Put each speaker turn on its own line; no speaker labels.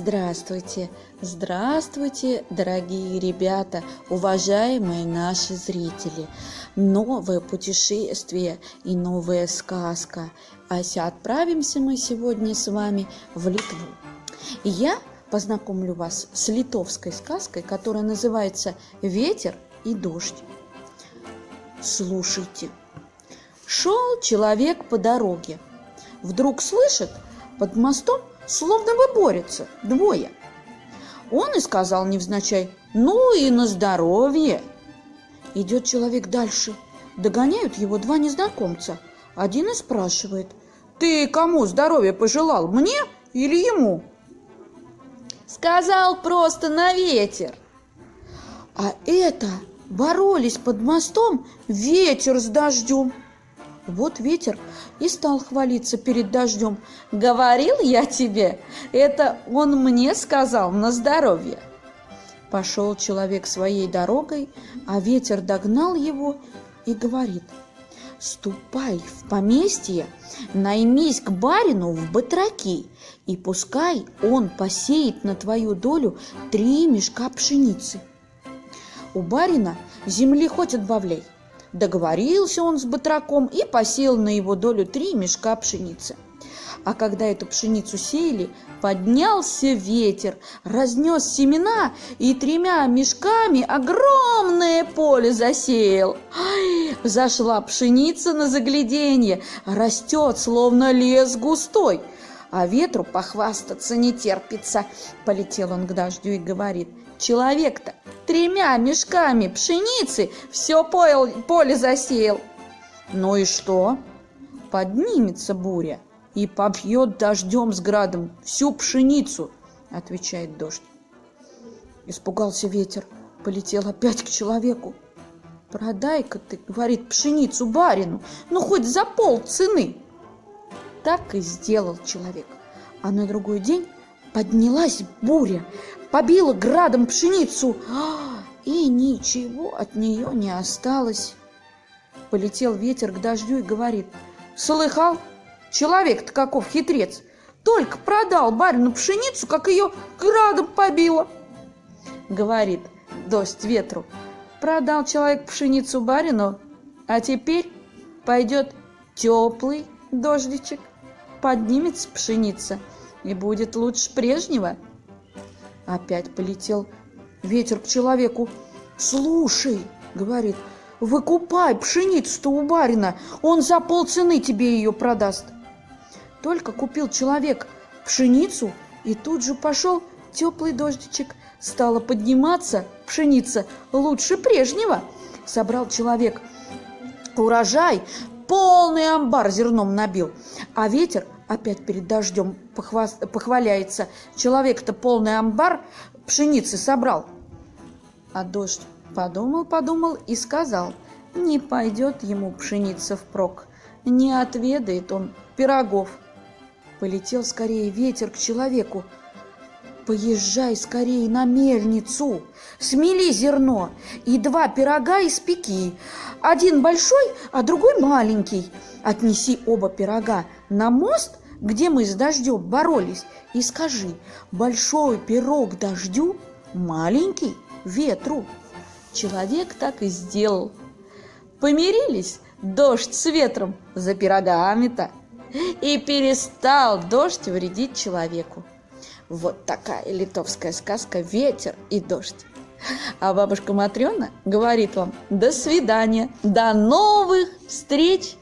Здравствуйте, здравствуйте, дорогие ребята, уважаемые наши зрители. Новое путешествие и новая сказка. Отправимся мы сегодня с вами в Литву. Я познакомлю вас с литовской сказкой, которая называется «Ветер и дождь». Слушайте. Шел человек по дороге. Вдруг слышит, под мостом словно бы борются двое. Он и сказал невзначай: «Ну и на здоровье!» Идет человек дальше. Догоняют его два незнакомца. Один и спрашивает: «Ты кому здоровья пожелал, мне или ему?» «Сказал просто на ветер». А это боролись под мостом ветер с дождем. Вот ветер и стал хвалиться перед дождем. «Говорил я тебе, это он мне сказал на здоровье». Пошел человек своей дорогой, а ветер догнал его и говорит: «Ступай в поместье, наймись к барину в батраки, и пускай он посеет на твою долю 3 мешка пшеницы. У барина земли хоть отбавляй». Договорился он с батраком и посеял на его долю 3 мешка пшеницы. А когда эту пшеницу сеяли, поднялся ветер, разнес семена и 3 мешками огромное поле засеял. Взошла пшеница на загляденье, растет, словно лес густой. А ветру похвастаться не терпится. Полетел он к дождю и говорит: «Человек-то 3 мешками пшеницы все поле засеял». «Ну и что? Поднимется буря и побьет дождем с градом всю пшеницу», — отвечает дождь. Испугался ветер, полетел опять к человеку. «Продай-ка ты, — говорит, — пшеницу барину, ну хоть за полцены». Так и сделал человек. А на другой день поднялась буря, побила градом пшеницу, и ничего от нее не осталось. Полетел ветер к дождю и говорит: «Слыхал? Человек-то каков хитрец! Только продал барину пшеницу, как ее градом побило». Говорит дождь ветру: «Продал человек пшеницу барину, а теперь пойдет теплый дождичек, поднимется пшеница, и будет лучше прежнего». Опять полетел ветер к человеку. «Слушай, — говорит, — выкупай пшеницу-то у барина, он за полцены тебе ее продаст». Только купил человек пшеницу, и тут же пошел теплый дождичек. Стала подниматься пшеница лучше прежнего. Собрал человек урожай, полный амбар зерном набил, а ветер опять перед дождем похваляется: «Человек-то полный амбар пшеницы собрал». А дождь подумал и сказал: «Не пойдет ему пшеница впрок, не отведает он пирогов». Полетел скорее ветер к человеку: «Поезжай скорее на мельницу, смели зерно и 2 пирога испеки, один большой, а другой маленький. Отнеси оба пирога на мост, где мы с дождем боролись, и скажи: большой пирог дождю, маленький ветру». Человек так и сделал. Помирились дождь с ветром за пирогами-то, и перестал дождь вредить человеку. Вот такая литовская сказка «Ветер и дождь». А бабушка Матрена говорит вам: до свидания, до новых встреч!